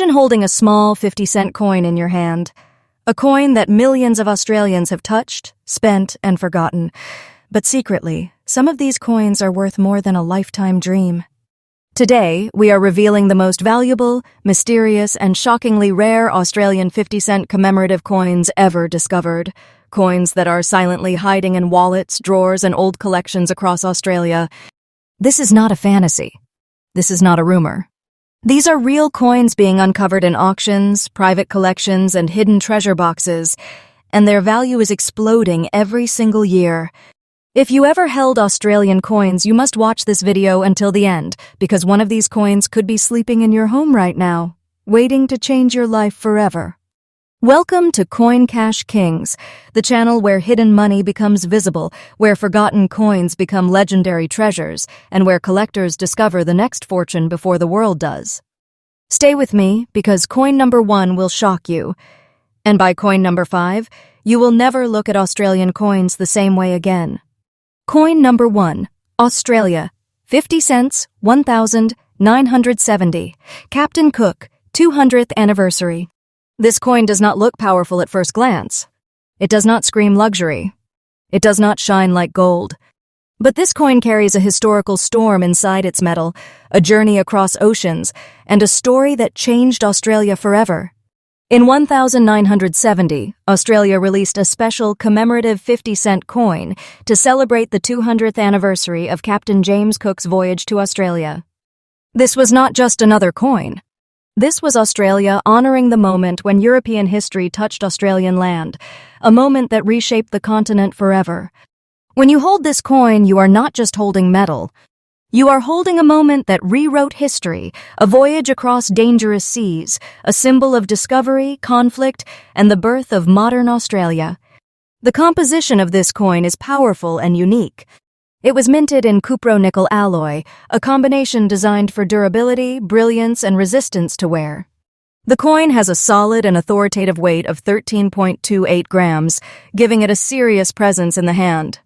Imagine holding a small 50-cent coin in your hand, a coin that millions of Australians have touched, spent, and forgotten. But secretly, some of these coins are worth more than a lifetime dream. Today, we are revealing the most valuable, mysterious, and shockingly rare Australian 50-cent commemorative coins ever discovered. Coins that are silently hiding in wallets, drawers, and old collections across Australia. This is not a fantasy. This is not a rumor. These are real coins being uncovered in auctions, private collections, and hidden treasure boxes, and their value is exploding every single year. If you ever held Australian coins, you must watch this video until the end, because one of these coins could be sleeping in your home right now, waiting to change your life forever. Welcome to Coin Cash Kings, the channel where hidden money becomes visible, where forgotten coins become legendary treasures, and where collectors discover the next fortune before the world does. Stay with me, because coin number 1 will shock you. And by coin number 5, you will never look at Australian coins the same way again. Coin number 1, Australia, 50 cents, 1970, Captain Cook, 200th anniversary. This coin does not look powerful at first glance. It does not scream luxury. It does not shine like gold. But this coin carries a historical storm inside its metal, a journey across oceans, and a story that changed Australia forever. In 1970, Australia released a special commemorative 50-cent coin to celebrate the 200th anniversary of Captain James Cook's voyage to Australia. This was not just another coin. This was Australia honoring the moment when European history touched Australian land, a moment that reshaped the continent forever. When you hold this coin, you are not just holding metal. You are holding a moment that rewrote history, a voyage across dangerous seas, a symbol of discovery, conflict, and the birth of modern Australia. The composition of this coin is powerful and unique. It was minted in cupro-nickel alloy, a combination designed for durability, brilliance, and resistance to wear. The coin has a solid and authoritative weight of 13.28 grams, giving it a serious presence in the hand.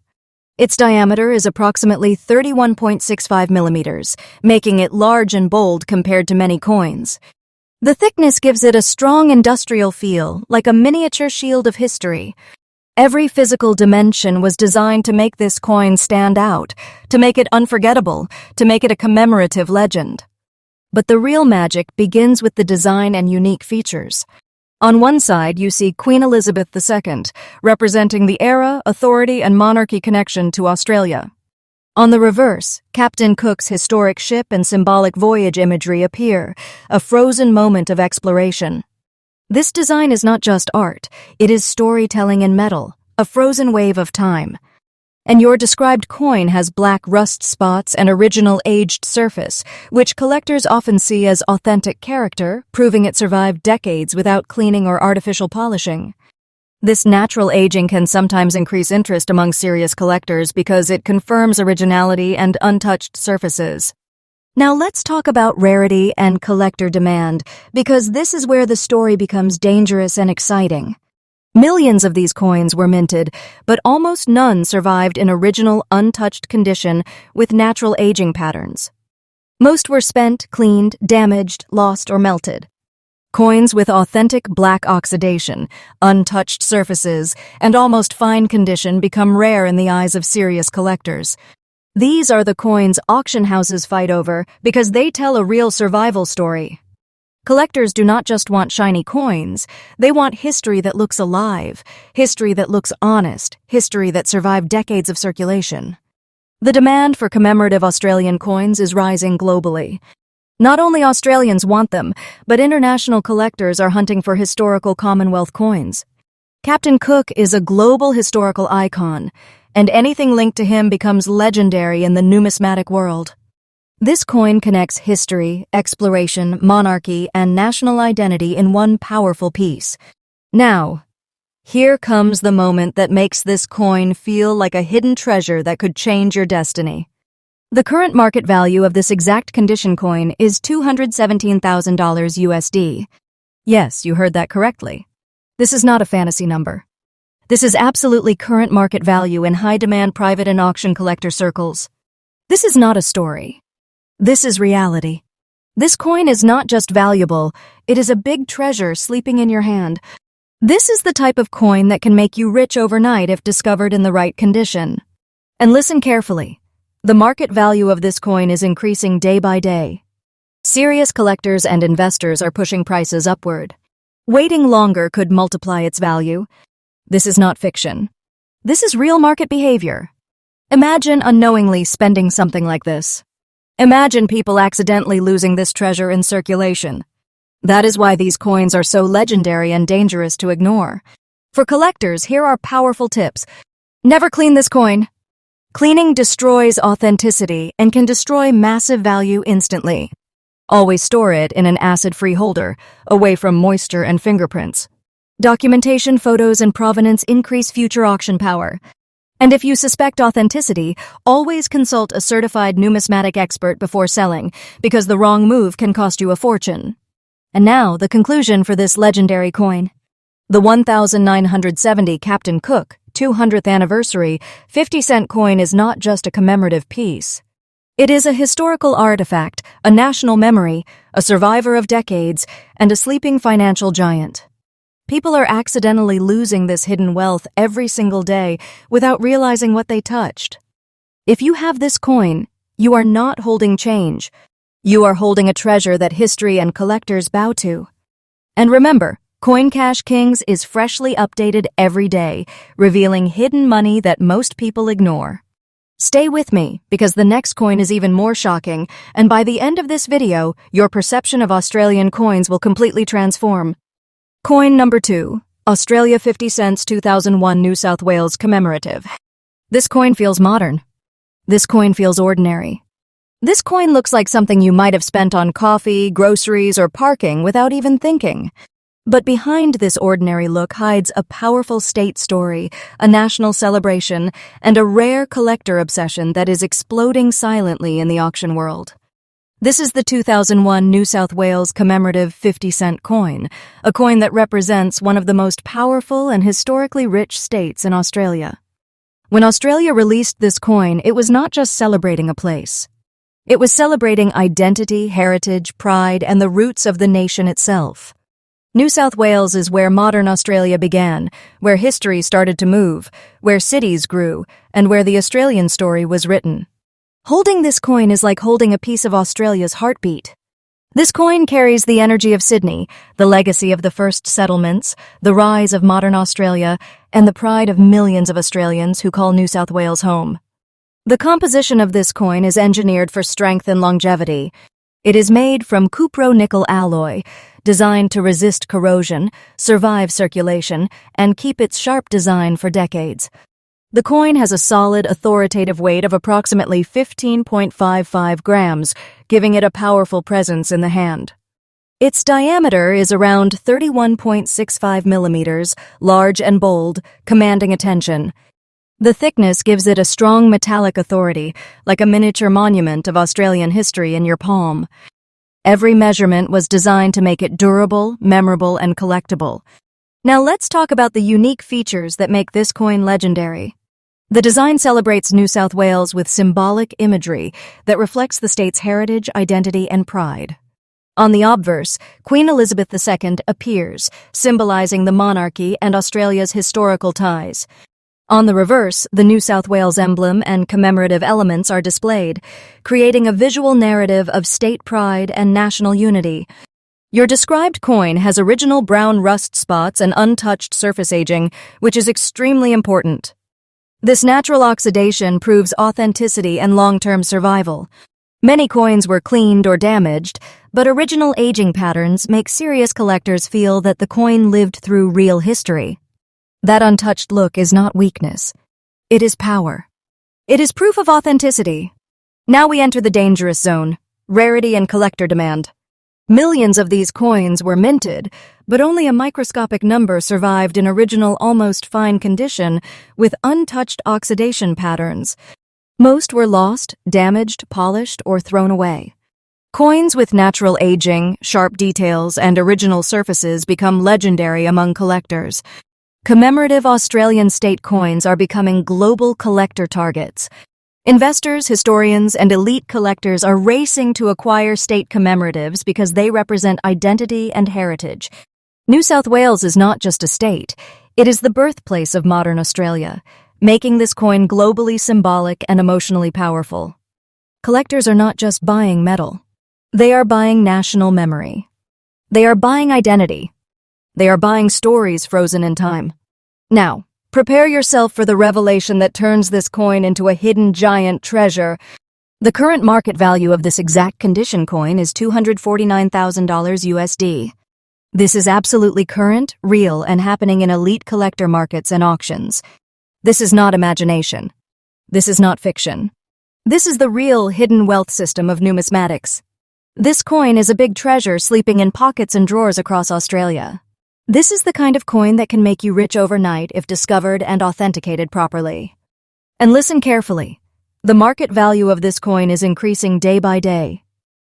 Its diameter is approximately 31.65 millimeters, making it large and bold compared to many coins. The thickness gives it a strong industrial feel, like a miniature shield of history. Every physical dimension was designed to make this coin stand out, to make it unforgettable, to make it a commemorative legend. But the real magic begins with the design and unique features. On one side, you see Queen Elizabeth II, representing the era, authority, and monarchy connection to Australia. On the reverse, Captain Cook's historic ship and symbolic voyage imagery appear, a frozen moment of exploration. This design is not just art, it is storytelling in metal, a frozen wave of time. And your described coin has black rust spots and original aged surface, which collectors often see as authentic character, proving it survived decades without cleaning or artificial polishing. This natural aging can sometimes increase interest among serious collectors because it confirms originality and untouched surfaces. Now let's talk about rarity and collector demand, because this is where the story becomes dangerous and exciting. Millions of these coins were minted, but almost none survived in original, untouched condition with natural aging patterns. Most were spent, cleaned, damaged, lost, or melted. Coins with authentic black oxidation, untouched surfaces, and almost fine condition become rare in the eyes of serious collectors. These are the coins auction houses fight over because they tell a real survival story. Collectors do not just want shiny coins, they want history that looks alive, history that looks honest, history that survived decades of circulation. The demand for commemorative Australian coins is rising globally. Not only Australians want them, but international collectors are hunting for historical Commonwealth coins. Captain Cook is a global historical icon, and anything linked to him becomes legendary in the numismatic world. This coin connects history, exploration, monarchy, and national identity in one powerful piece. Now, here comes the moment that makes this coin feel like a hidden treasure that could change your destiny. The current market value of this exact condition coin is $217,000 USD. Yes, you heard that correctly. This is not a fantasy number. This is absolutely current market value in high-demand private and auction collector circles. This is not a story. This is reality. This coin is not just valuable, it is a big treasure sleeping in your hand. This is the type of coin that can make you rich overnight if discovered in the right condition. And listen carefully. The market value of this coin is increasing day by day. Serious collectors and investors are pushing prices upward. Waiting longer could multiply its value. This is not fiction. This is real market behavior. Imagine unknowingly spending something like this. Imagine people accidentally losing this treasure in circulation. That is why these coins are so legendary and dangerous to ignore. For collectors, here are powerful tips. Never clean this coin. Cleaning destroys authenticity and can destroy massive value instantly. Always store it in an acid-free holder, away from moisture and fingerprints. Documentation, photos, and provenance increase future auction power. And if you suspect authenticity, always consult a certified numismatic expert before selling, because the wrong move can cost you a fortune. And now, the conclusion for this legendary coin. The 1970 Captain Cook 200th anniversary 50-cent coin is not just a commemorative piece. It is a historical artifact, a national memory, a survivor of decades, and a sleeping financial giant. People are accidentally losing this hidden wealth every single day without realizing what they touched. If you have this coin, you are not holding change. You are holding a treasure that history and collectors bow to. And remember, Coin Cash Kings is freshly updated every day, revealing hidden money that most people ignore. Stay with me, because the next coin is even more shocking, and by the end of this video, your perception of Australian coins will completely transform. Coin number 2, Australia 50 cents 2001 New South Wales commemorative. This coin feels modern. This coin feels ordinary. This coin looks like something you might have spent on coffee, groceries, or parking without even thinking. But behind this ordinary look hides a powerful state story, a national celebration, and a rare collector obsession that is exploding silently in the auction world. This is the 2001 New South Wales commemorative 50-cent coin, a coin that represents one of the most powerful and historically rich states in Australia. When Australia released this coin, it was not just celebrating a place. It was celebrating identity, heritage, pride, and the roots of the nation itself. New South Wales is where modern Australia began, where history started to move, where cities grew, and where the Australian story was written. Holding this coin is like holding a piece of Australia's heartbeat. This coin carries the energy of Sydney, the legacy of the first settlements, the rise of modern Australia, and the pride of millions of Australians who call New South Wales home. The composition of this coin is engineered for strength and longevity. It is made from cupro-nickel alloy, designed to resist corrosion, survive circulation, and keep its sharp design for decades. The coin has a solid, authoritative weight of approximately 15.55 grams, giving it a powerful presence in the hand. Its diameter is around 31.65 millimeters, large and bold, commanding attention. The thickness gives it a strong metallic authority, like a miniature monument of Australian history in your palm. Every measurement was designed to make it durable, memorable, and collectible. Now let's talk about the unique features that make this coin legendary. The design celebrates New South Wales with symbolic imagery that reflects the state's heritage, identity, and pride. On the obverse, Queen Elizabeth II appears, symbolizing the monarchy and Australia's historical ties. On the reverse, the New South Wales emblem and commemorative elements are displayed, creating a visual narrative of state pride and national unity. Your described coin has original brown rust spots and untouched surface aging, which is extremely important. This natural oxidation proves authenticity and long-term survival. Many coins were cleaned or damaged, but original aging patterns make serious collectors feel that the coin lived through real history. That untouched look is not weakness. It is power. It is proof of authenticity. Now we enter the dangerous zone, rarity and collector demand. Millions of these coins were minted, but only a microscopic number survived in original almost fine condition with untouched oxidation patterns. Most were lost, damaged, polished, or thrown away. Coins with natural aging, sharp details, and original surfaces become legendary among collectors. Commemorative Australian state coins are becoming global collector targets. Investors, historians, and elite collectors are racing to acquire state commemoratives because they represent identity and heritage. New South Wales is not just a state, it is the birthplace of modern Australia, making this coin globally symbolic and emotionally powerful. Collectors are not just buying metal. They are buying national memory. They are buying identity. They are buying stories frozen in time. Now, prepare yourself for the revelation that turns this coin into a hidden giant treasure. The current market value of this exact condition coin is $249,000 USD. This is absolutely current, real, and happening in elite collector markets and auctions. This is not imagination. This is not fiction. This is the real hidden wealth system of numismatics. This coin is a big treasure sleeping in pockets and drawers across Australia. This is the kind of coin that can make you rich overnight if discovered and authenticated properly. And listen carefully. The market value of this coin is increasing day by day.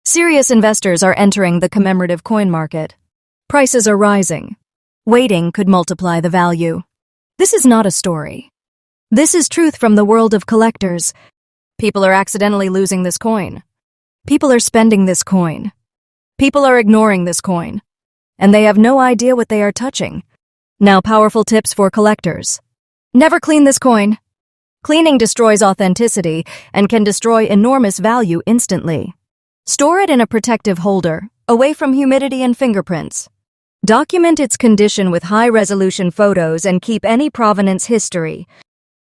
Serious investors are entering the commemorative coin market. Prices are rising. Waiting could multiply the value. This is not a story. This is truth from the world of collectors. People are accidentally losing this coin. People are spending this coin. People are ignoring this coin. And they have no idea what they are touching. Now, powerful tips for collectors. Never clean this coin. Cleaning destroys authenticity and can destroy enormous value instantly. Store it in a protective holder, away from humidity and fingerprints. Document its condition with high-resolution photos and keep any provenance history.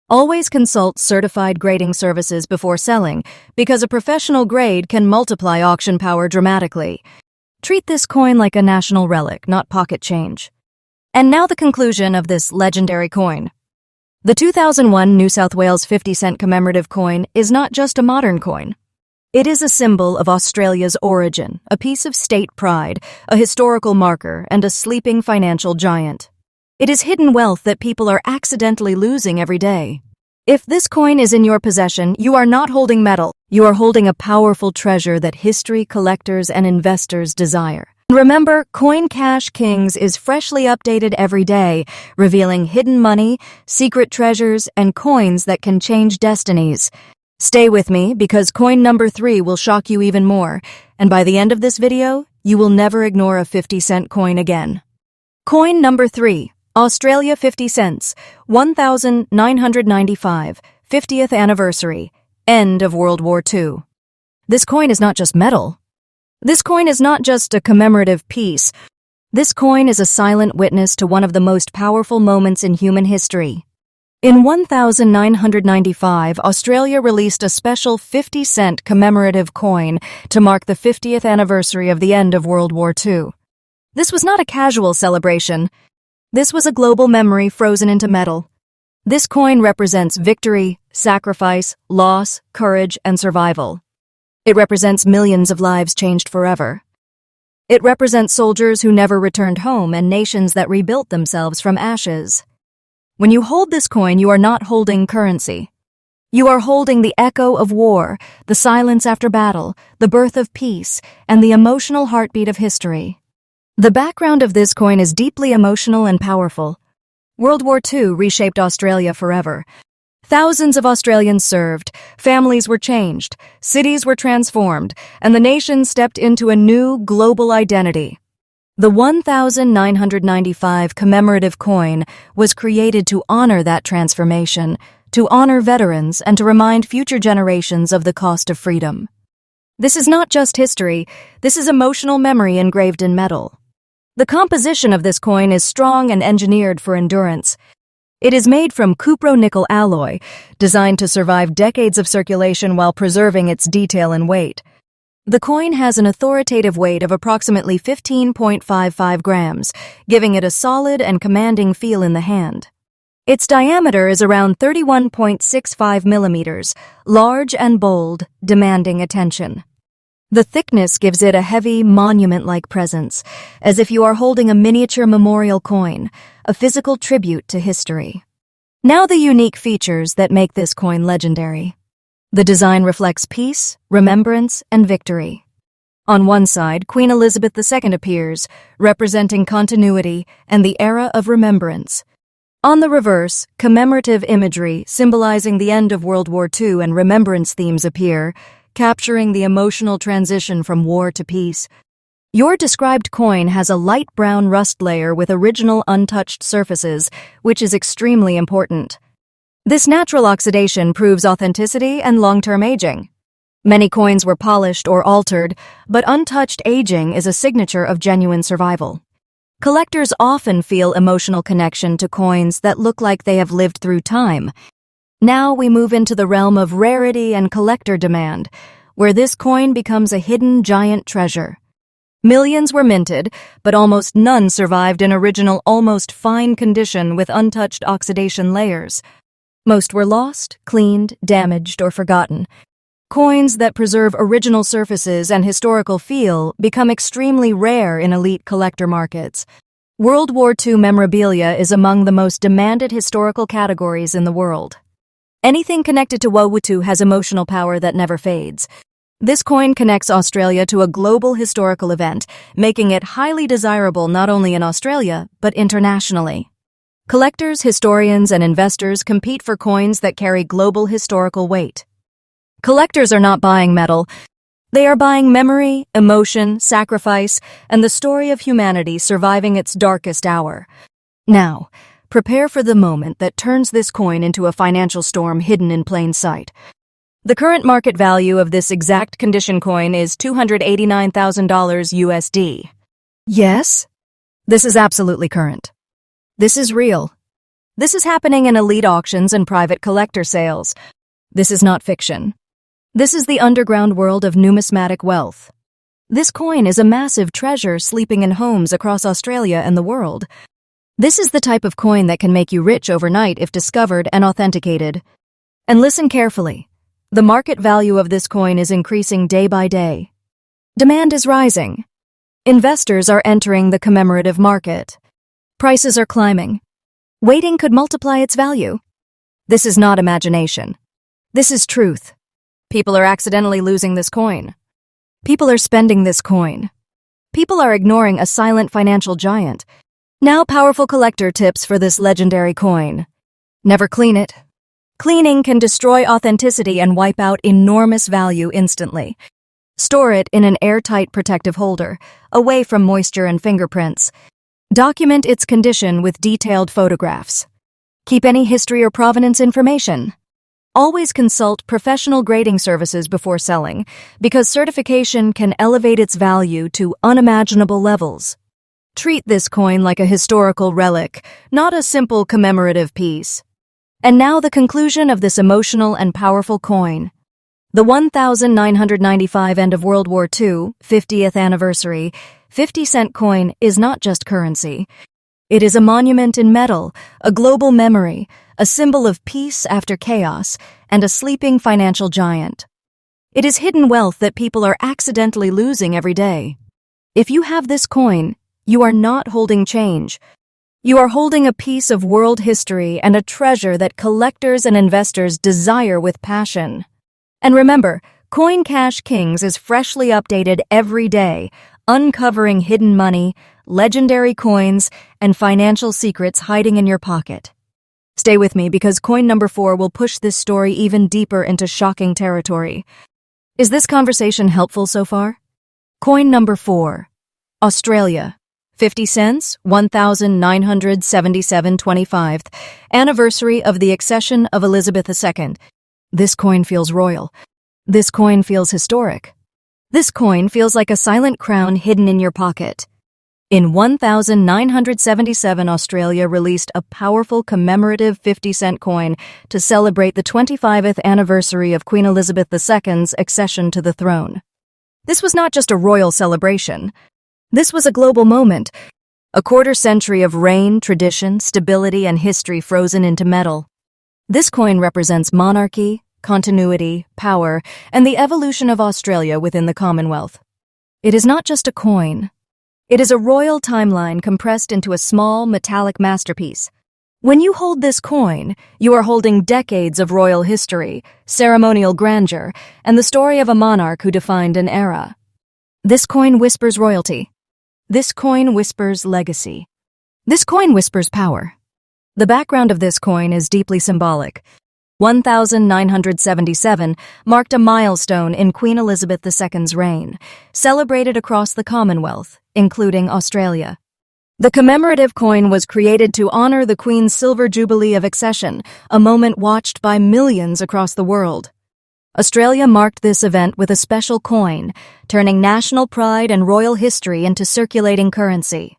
Always consult certified grading services before selling, because a professional grade can multiply auction power dramatically. Treat this coin like a national relic, not pocket change. And now the conclusion of this legendary coin. The 2001 New South Wales 50-cent commemorative coin is not just a modern coin. It is a symbol of Australia's origin, a piece of state pride, a historical marker, and a sleeping financial giant. It is hidden wealth that people are accidentally losing every day. If this coin is in your possession, you are not holding metal. You are holding a powerful treasure that history, collectors, and investors desire. Remember, Coin Cash Kings is freshly updated every day, revealing hidden money, secret treasures, and coins that can change destinies. Stay with me, because coin number 3 will shock you even more, and by the end of this video, you will never ignore a 50-cent coin again. Coin number 3. Australia 50 cents, 1995, 50th anniversary, end of World War II. This coin is not just metal. This coin is not just a commemorative piece. This coin is a silent witness to one of the most powerful moments in human history. In 1995, Australia released a special 50-cent commemorative coin to mark the 50th anniversary of the end of World War II. This was not a casual celebration. This was a global memory frozen into metal. This coin represents victory, sacrifice, loss, courage, and survival. It represents millions of lives changed forever. It represents soldiers who never returned home and nations that rebuilt themselves from ashes. When you hold this coin, you are not holding currency. You are holding the echo of war, the silence after battle, the birth of peace, and the emotional heartbeat of history. The background of this coin is deeply emotional and powerful. World War II reshaped Australia forever. Thousands of Australians served, families were changed, cities were transformed, and the nation stepped into a new global identity. The 1995 commemorative coin was created to honor that transformation, to honor veterans, and to remind future generations of the cost of freedom. This is not just history, this is emotional memory engraved in metal. The composition of this coin is strong and engineered for endurance. It is made from cupro-nickel alloy, designed to survive decades of circulation while preserving its detail and weight. The coin has an authoritative weight of approximately 15.55 grams, giving it a solid and commanding feel in the hand. Its diameter is around 31.65 millimeters, large and bold, demanding attention. The thickness gives it a heavy, monument-like presence, as if you are holding a miniature memorial coin, a physical tribute to history. Now the unique features that make this coin legendary. The design reflects peace, remembrance, and victory. On one side, Queen Elizabeth II appears, representing continuity and the era of remembrance. On the reverse, commemorative imagery symbolizing the end of World War II and remembrance themes appear, capturing the emotional transition from war to peace. Your described coin has a light brown rust layer with original untouched surfaces, which is extremely important. This natural oxidation proves authenticity and long-term aging. Many coins were polished or altered, but untouched aging is a signature of genuine survival. Collectors often feel emotional connection to coins that look like they have lived through time. Now we move into the realm of rarity and collector demand, where this coin becomes a hidden giant treasure. Millions were minted, but almost none survived in original, almost fine condition with untouched oxidation layers. Most were lost, cleaned, damaged, or forgotten. Coins that preserve original surfaces and historical feel become extremely rare in elite collector markets. World War II memorabilia is among the most demanded historical categories in the world. Anything connected to WWII has emotional power that never fades. This coin connects Australia to a global historical event, making it highly desirable not only in Australia, but internationally. Collectors, historians, and investors compete for coins that carry global historical weight. Collectors are not buying metal. They are buying memory, emotion, sacrifice, and the story of humanity surviving its darkest hour. Now, prepare for the moment that turns this coin into a financial storm hidden in plain sight. The current market value of this exact condition coin is $289,000 USD. Yes? This is absolutely current. This is real. This is happening in elite auctions and private collector sales. This is not fiction. This is the underground world of numismatic wealth. This coin is a massive treasure sleeping in homes across Australia and the world. This is the type of coin that can make you rich overnight if discovered and authenticated. And listen carefully. The market value of this coin is increasing day by day. Demand is rising. Investors are entering the commemorative market. Prices are climbing. Waiting could multiply its value. This is not imagination. This is truth. People are accidentally losing this coin. People are spending this coin. People are ignoring a silent financial giant. Now powerful collector tips for this legendary coin. Never clean it. Cleaning can destroy authenticity and wipe out enormous value instantly. Store it in an airtight protective holder, away from moisture and fingerprints. Document its condition with detailed photographs. Keep any history or provenance information. Always consult professional grading services before selling, because certification can elevate its value to unimaginable levels. Treat this coin like a historical relic, not a simple commemorative piece. And now the conclusion of this emotional and powerful coin. The 1995 end of World War II, 50th anniversary, 50-cent coin is not just currency. It is a monument in metal, a global memory, a symbol of peace after chaos, and a sleeping financial giant. It is hidden wealth that people are accidentally losing every day. If you have this coin, you are not holding change. You are holding a piece of world history and a treasure that collectors and investors desire with passion. And remember, Coin Cash Kings is freshly updated every day, uncovering hidden money, legendary coins, and financial secrets hiding in your pocket. Stay with me because coin number 4 will push this story even deeper into shocking territory. Is this conversation helpful so far? Coin number 4. Australia. 50 cents, 1977 25th, anniversary of the accession of Elizabeth II. This coin feels royal. This coin feels historic. This coin feels like a silent crown hidden in your pocket. In 1977, Australia released a powerful commemorative 50-cent coin to celebrate the 25th anniversary of Queen Elizabeth II's accession to the throne. This was not just a royal celebration. This was a global moment, a quarter-century of reign, tradition, stability, and history frozen into metal. This coin represents monarchy, continuity, power, and the evolution of Australia within the Commonwealth. It is not just a coin. It is a royal timeline compressed into a small, metallic masterpiece. When you hold this coin, you are holding decades of royal history, ceremonial grandeur, and the story of a monarch who defined an era. This coin whispers royalty. This coin whispers legacy. This coin whispers power. The background of this coin is deeply symbolic. 1977 marked a milestone in Queen Elizabeth II's reign, celebrated across the Commonwealth, including Australia. The commemorative coin was created to honor the Queen's Silver Jubilee of Accession, a moment watched by millions across the world. Australia marked this event with a special coin, turning national pride and royal history into circulating currency.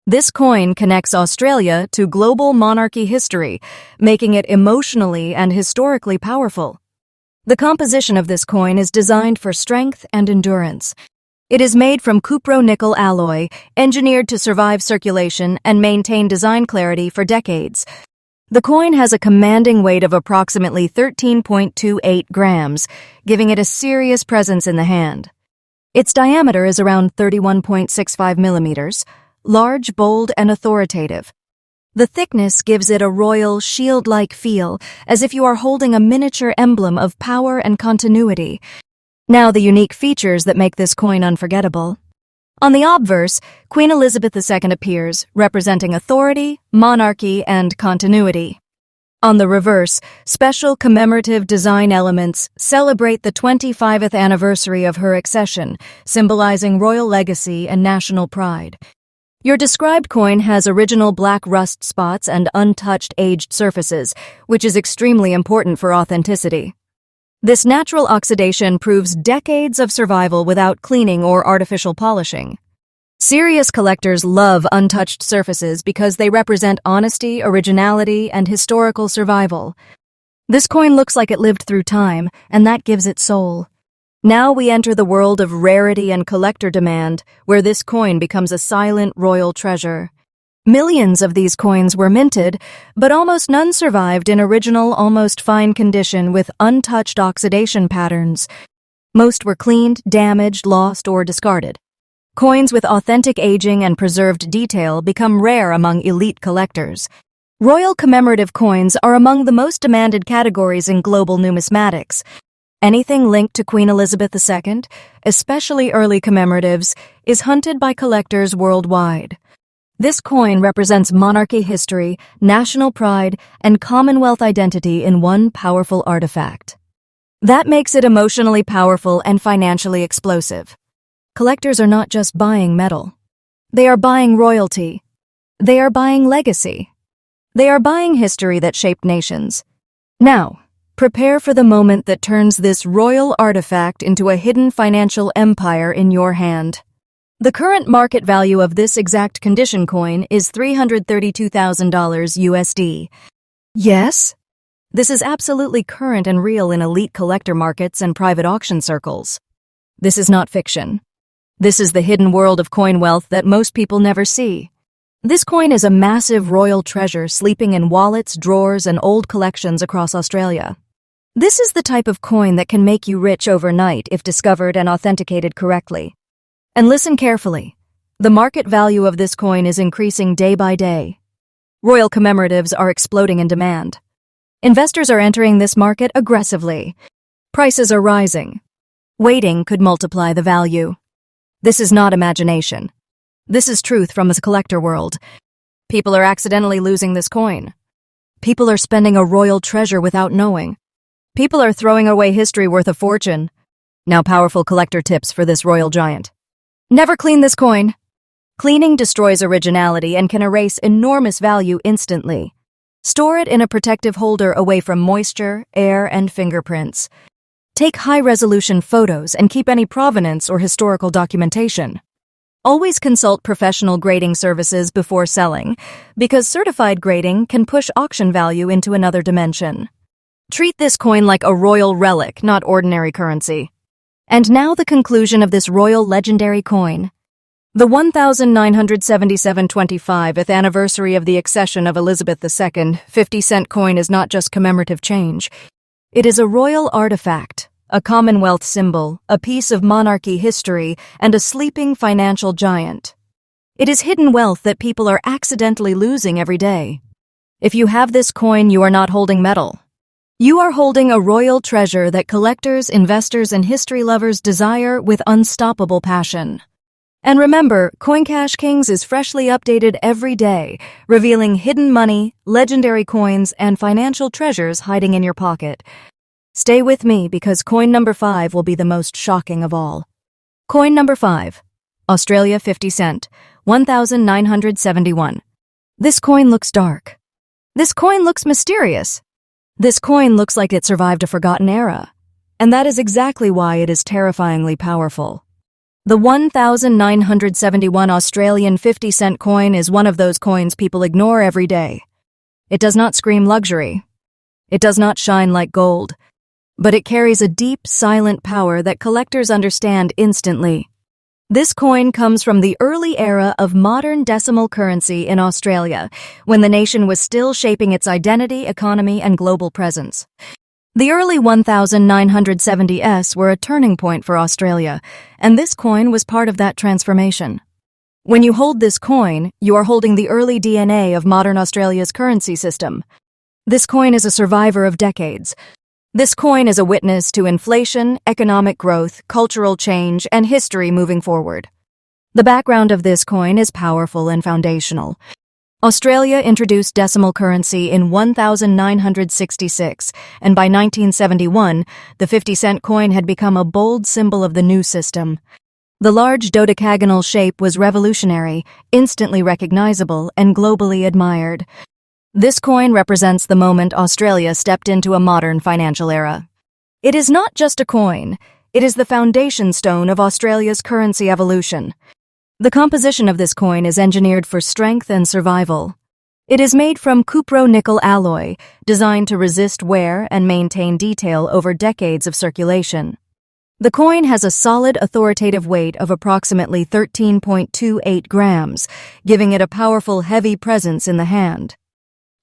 This coin connects Australia to global monarchy history, making it emotionally and historically powerful. The composition of this coin is designed for strength and endurance. It is made from cupro-nickel alloy, engineered to survive circulation and maintain design clarity for decades. The coin has a commanding weight of approximately 13.28 grams, giving it a serious presence in the hand. Its diameter is around 31.65 millimeters, large, bold, and authoritative. The thickness gives it a royal, shield-like feel, as if you are holding a miniature emblem of power and continuity. Now the unique features that make this coin unforgettable. On the obverse, Queen Elizabeth II appears, representing authority, monarchy, and continuity. On the reverse, special commemorative design elements celebrate the 25th anniversary of her accession, symbolizing royal legacy and national pride. Your described coin has original black rust spots and untouched aged surfaces, which is extremely important for authenticity. This natural oxidation proves decades of survival without cleaning or artificial polishing. Serious collectors love untouched surfaces because they represent honesty, originality, and historical survival. This coin looks like it lived through time, and that gives it soul. Now we enter the world of rarity and collector demand, where this coin becomes a silent royal treasure. Millions of these coins were minted, but almost none survived in original, almost fine condition with untouched oxidation patterns. Most were cleaned, damaged, lost, or discarded. Coins with authentic aging and preserved detail become rare among elite collectors. Royal commemorative coins are among the most demanded categories in global numismatics. Anything linked to Queen Elizabeth II, especially early commemoratives, is hunted by collectors worldwide. This coin represents monarchy history, national pride, and Commonwealth identity in one powerful artifact. That makes it emotionally powerful and financially explosive. Collectors are not just buying metal. They are buying royalty. They are buying legacy. They are buying history that shaped nations. Now, prepare for the moment that turns this royal artifact into a hidden financial empire in your hand. The current market value of this exact condition coin is $332,000 USD. Yes? This is absolutely current and real in elite collector markets and private auction circles. This is not fiction. This is the hidden world of coin wealth that most people never see. This coin is a massive royal treasure sleeping in wallets, drawers, and old collections across Australia. This is the type of coin that can make you rich overnight if discovered and authenticated correctly. And listen carefully. The market value of this coin is increasing day by day. Royal commemoratives are exploding in demand. Investors are entering this market aggressively. Prices are rising. Waiting could multiply the value. This is not imagination. This is truth from the collector world. People are accidentally losing this coin. People are spending a royal treasure without knowing. People are throwing away history worth a fortune. Now powerful collector tips for this royal giant. Never clean this coin. Cleaning destroys originality and can erase enormous value instantly. Store it in a protective holder away from moisture, air, and fingerprints. Take high-resolution photos and keep any provenance or historical documentation. Always consult professional grading services before selling, because certified grading can push auction value into another dimension. Treat this coin like a royal relic, not ordinary currency. And now the conclusion of this royal legendary coin. The 1977-25th anniversary of the accession of Elizabeth II 50-cent coin is not just commemorative change. It is a royal artifact, a Commonwealth symbol, a piece of monarchy history, and a sleeping financial giant. It is hidden wealth that people are accidentally losing every day. If you have this coin, you are not holding metal. You are holding a royal treasure that collectors, investors, and history lovers desire with unstoppable passion. And remember, CoinCash Kings is freshly updated every day, revealing hidden money, legendary coins, and financial treasures hiding in your pocket. Stay with me because coin number 5 will be the most shocking of all. Coin number 5. Australia 50 cent, 1971. This coin looks dark. This coin looks mysterious. This coin looks like it survived a forgotten era. And that is exactly why it is terrifyingly powerful. The 1971 Australian 50 cent coin is one of those coins people ignore every day. It does not scream luxury. It does not shine like gold. But it carries a deep, silent power that collectors understand instantly. This coin comes from the early era of modern decimal currency in Australia, when the nation was still shaping its identity, economy, and global presence. The early 1970s were a turning point for Australia, and this coin was part of that transformation. When you hold this coin, you are holding the early DNA of modern Australia's currency system. This coin is a survivor of decades. This coin is a witness to inflation, economic growth, cultural change, and history moving forward. The background of this coin is powerful and foundational. Australia introduced decimal currency in 1966, and by 1971, the 50-cent coin had become a bold symbol of the new system. The large dodecagonal shape was revolutionary, instantly recognizable, and globally admired. This coin represents the moment Australia stepped into a modern financial era. It is not just a coin, it is the foundation stone of Australia's currency evolution. The composition of this coin is engineered for strength and survival. It is made from cupro-nickel alloy, designed to resist wear and maintain detail over decades of circulation. The coin has a solid authoritative weight of approximately 13.28 grams, giving it a powerful, heavy presence in the hand.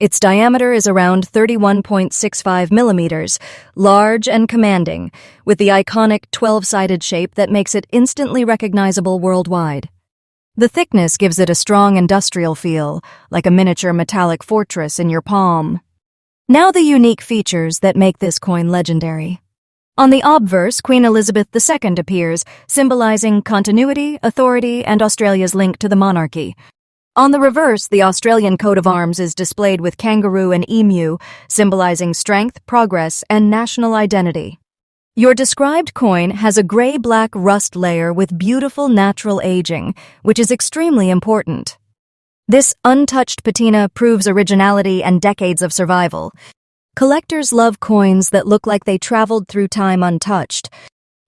Its diameter is around 31.65 millimeters, large and commanding, with the iconic 12-sided shape that makes it instantly recognizable worldwide. The thickness gives it a strong industrial feel, like a miniature metallic fortress in your palm. Now the unique features that make this coin legendary. On the obverse, Queen Elizabeth II appears, symbolizing continuity, authority, and Australia's link to the monarchy. On the reverse, the Australian coat of arms is displayed with kangaroo and emu, symbolizing strength, progress, and national identity. Your described coin has a gray-black rust layer with beautiful natural aging, which is extremely important. This untouched patina proves originality and decades of survival. Collectors love coins that look like they traveled through time untouched.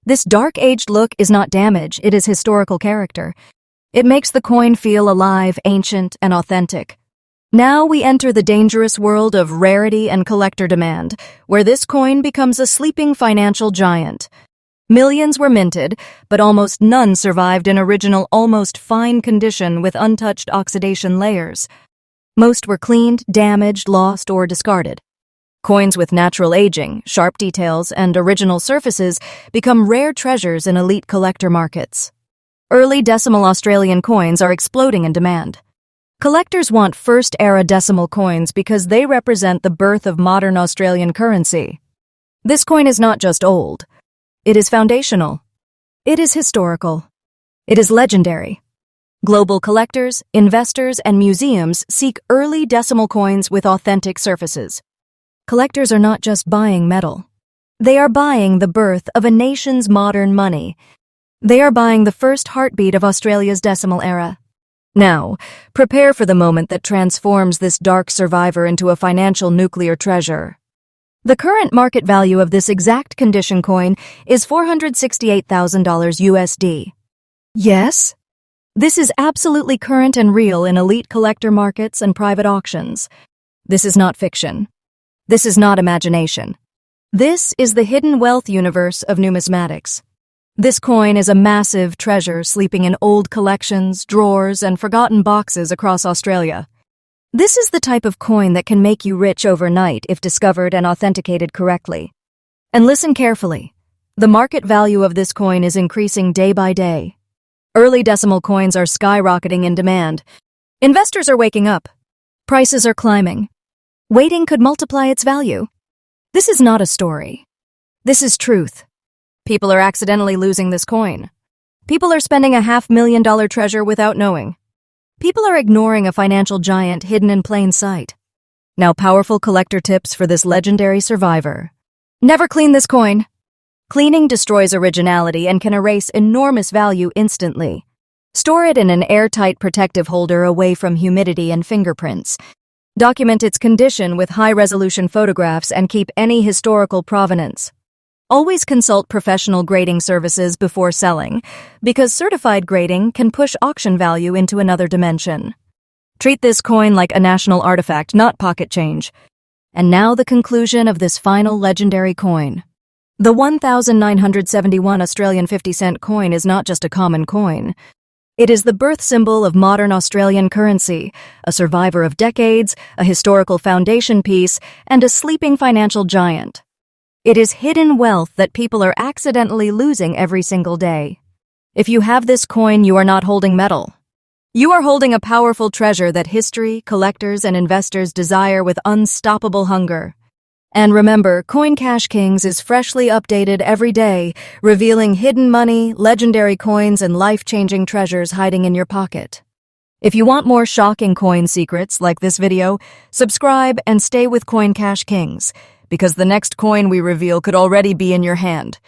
This dark-aged look is not damage, it is historical character. It makes the coin feel alive, ancient, and authentic. Now we enter the dangerous world of rarity and collector demand, where this coin becomes a sleeping financial giant. Millions were minted, but almost none survived in original, almost fine condition with untouched oxidation layers. Most were cleaned, damaged, lost, or discarded. Coins with natural aging, sharp details, and original surfaces become rare treasures in elite collector markets. Early decimal Australian coins are exploding in demand. Collectors want first-era decimal coins because they represent the birth of modern Australian currency. This coin is not just old. It is foundational. It is historical. It is legendary. Global collectors, investors, and museums seek early decimal coins with authentic surfaces. Collectors are not just buying metal. They are buying the birth of a nation's modern money. They are buying the first heartbeat of Australia's decimal era. Now, prepare for the moment that transforms this dark survivor into a financial nuclear treasure. The current market value of this exact condition coin is $468,000 USD. Yes? This is absolutely current and real in elite collector markets and private auctions. This is not fiction. This is not imagination. This is the hidden wealth universe of numismatics. This coin is a massive treasure sleeping in old collections, drawers, and forgotten boxes across Australia. This is the type of coin that can make you rich overnight if discovered and authenticated correctly. And listen carefully. The market value of this coin is increasing day by day. Early decimal coins are skyrocketing in demand. Investors are waking up. Prices are climbing. Waiting could multiply its value. This is not a story. This is truth. People are accidentally losing this coin. People are spending a $500,000 treasure without knowing. People are ignoring a financial giant hidden in plain sight. Now, powerful collector tips for this legendary survivor. Never clean this coin. Cleaning destroys originality and can erase enormous value instantly. Store it in an airtight protective holder away from humidity and fingerprints. Document its condition with high-resolution photographs and keep any historical provenance. Always consult professional grading services before selling, because certified grading can push auction value into another dimension. Treat this coin like a national artifact, not pocket change. And now the conclusion of this final legendary coin. The 1971 Australian 50-cent coin is not just a common coin. It is the birth symbol of modern Australian currency, a survivor of decades, a historical foundation piece, and a sleeping financial giant. It is hidden wealth that people are accidentally losing every single day. If you have this coin, you are not holding metal. You are holding a powerful treasure that history, collectors, and investors desire with unstoppable hunger. And remember, Coin Cash Kings is freshly updated every day, revealing hidden money, legendary coins, and life-changing treasures hiding in your pocket. If you want more shocking coin secrets like this video, subscribe and stay with Coin Cash Kings, because the next coin we reveal could already be in your hand.